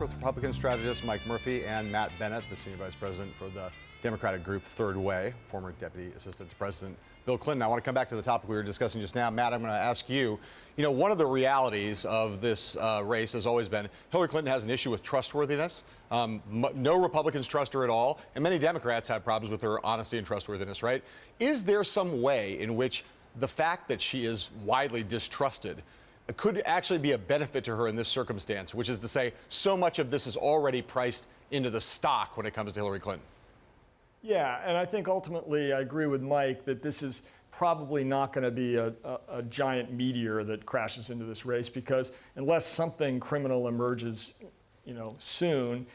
With Republican strategist Mike Murphy and Matt Bennett, the senior vice president for the Democratic group Third Way, former deputy assistant to President Bill Clinton. I want to come back to the topic we were discussing just now. Matt, I'm going to ask you, one of the realities of this race has always been Hillary Clinton has an issue with trustworthiness. No Republicans trust her at all, and many Democrats have problems with her honesty and trustworthiness, right? Is there some way in which the fact that she is widely distrusted could actually be a benefit to her in this circumstance, which is to say so much of this is already priced into the stock when it comes to Hillary Clinton? Yeah, and I think ultimately I agree with Mike that this is probably not going to be a giant meteor that crashes into this race, because unless something criminal emerges, soon,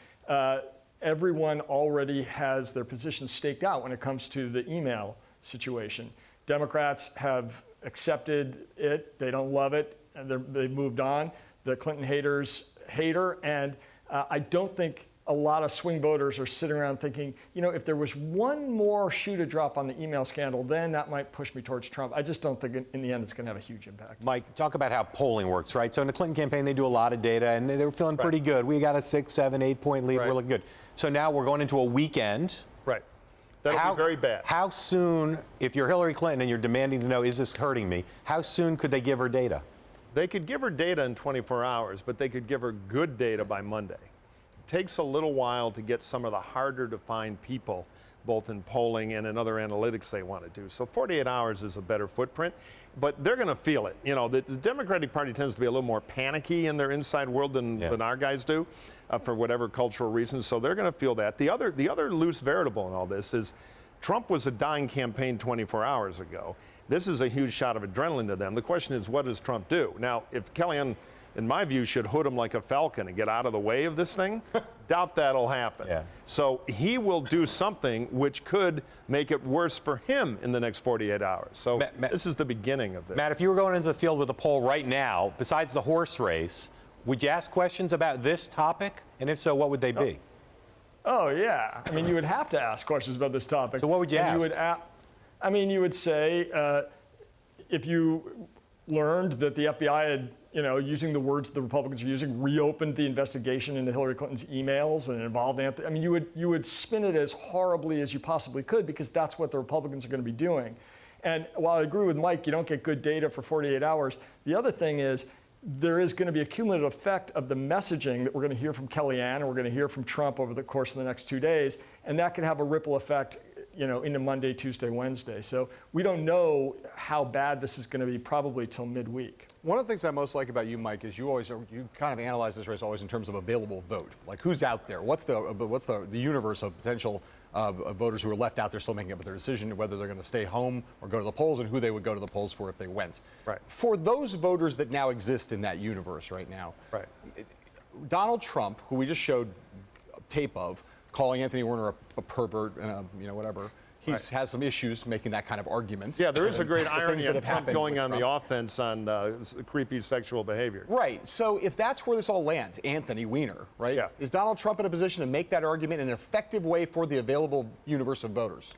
everyone already has their position staked out when it comes to the email situation. Democrats have accepted it. They don't love it. And they've moved on. The Clinton haters hate her. And I don't think a lot of swing voters are sitting around thinking, if there was one more shoe to drop on the email scandal, then that might push me towards Trump. I just don't think in the end it's going to have a huge impact. Mike, talk about how polling works, right? So in the Clinton campaign, they do a lot of data, and they were feeling pretty good. We got a 6, 7, 8 point lead. We're looking good. So now we're going into a weekend. Right. That'll be very bad. How soon, if you're Hillary Clinton and you're demanding to know, is this hurting me, how soon could they give her data? They could give her data in 24 hours, but they could give her good data by Monday. It takes a little while to get some of the harder to find people, both in polling and in other analytics they want to do. So 48 hours is a better footprint, but they're going to feel it. The Democratic Party tends to be a little more panicky in their inside world than our guys do, for whatever cultural reasons. So they're going to feel that. The other loose variable in all this is Trump was a dying campaign 24 hours ago. This is a huge shot of adrenaline to them. The question is, what does Trump do? Now, if Kellyanne, in my view, should hood him like a falcon and get out of the way of this thing, doubt that'll happen. Yeah. So he will do something which could make it worse for him in the next 48 hours. So this is the beginning of this. Matt, if you were going into the field with a poll right now, besides the horse race, would you ask questions about this topic? And if so, what would they be? Oh, yeah. I mean, you would have to ask questions about this topic. So what would you ask? You would say, if you learned that the FBI had, using the words the Republicans are using, reopened the investigation into Hillary Clinton's emails and involved Anthony. You would spin it as horribly as you possibly could, because that's what the Republicans are going to be doing. And while I agree with Mike, you don't get good data for 48 hours. The other thing is, there is going to be a cumulative effect of the messaging that we're going to hear from Kellyanne and we're going to hear from Trump over the course of the next 2 days, and that can have a ripple effect into Monday, Tuesday, Wednesday. So we don't know how bad this is going to be probably till midweek. One of the things I most like about you, Mike, is you kind of analyze this race always in terms of available vote. Like, who's out there? What's the universe of potential voters who are left out there still making up their decision whether they're going to stay home or go to the polls, and who they would go to the polls for if they went. Right. For those voters that now exist in that universe right now, Donald Trump, who we just showed tape of, calling Anthony Weiner a pervert and whatever. He has some issues making that kind of argument. Yeah, there is a great irony of Trump going on the offense on creepy sexual behavior. Right. So if that's where this all lands, Anthony Weiner, right? Yeah. Is Donald Trump in a position to make that argument in an effective way for the available universe of voters?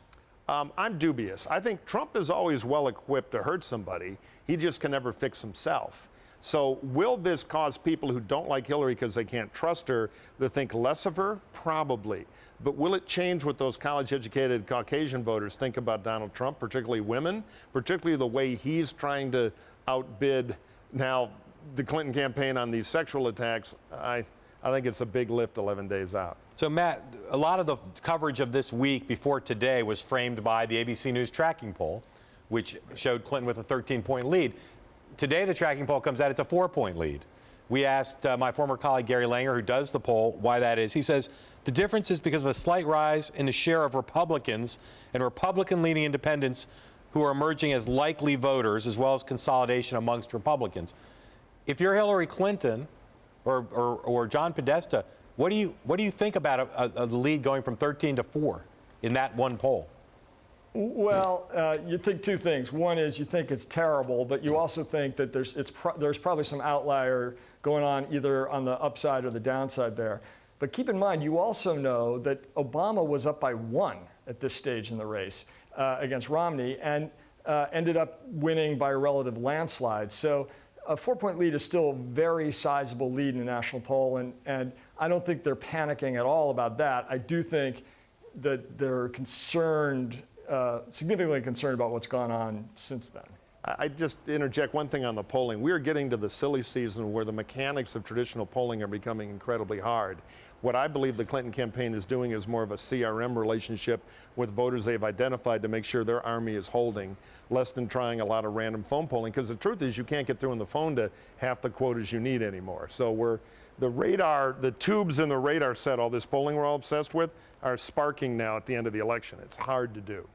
I'm dubious. I think Trump is always well equipped to hurt somebody. He just can never fix himself. So will this cause people who don't like Hillary because they can't trust her to think less of her? Probably. But will it change what those college-educated Caucasian voters think about Donald Trump, particularly women, particularly the way he's trying to outbid now the Clinton campaign on these sexual attacks? I think it's a big lift 11 days out. So, Matt, a lot of the coverage of this week before today was framed by the ABC News tracking poll, which showed Clinton with a 13-point lead. Today, the tracking poll comes out, it's a 4-point lead. We asked my former colleague Gary Langer, who does the poll, why that is. He says the difference is because of a slight rise in the share of Republicans and Republican-leaning independents who are emerging as likely voters, as well as consolidation amongst Republicans. If you're Hillary Clinton or John Podesta, what do you think about a lead going from 13 to 4 in that one poll? Well, you think two things. One is you think it's terrible, but you also think that there's probably some outlier going on either on the upside or the downside there. But keep in mind, you also know that Obama was up by 1 at this stage in the race against Romney and ended up winning by a relative landslide. So a 4-point lead is still a very sizable lead in a national poll, and I don't think they're panicking at all about that. I do think that they're concerned, significantly concerned about what's gone on since then. I just interject one thing on the polling. We are getting to the silly season where the mechanics of traditional polling are becoming incredibly hard. What I believe the Clinton campaign is doing is more of a CRM relationship with voters they've identified to make sure their army is holding, less than trying a lot of random phone polling. Because the truth is you can't get through on the phone to half the quotas you need anymore. So the tubes in the radar set, all this polling we're all obsessed with, are sparking now at the end of the election. It's hard to do.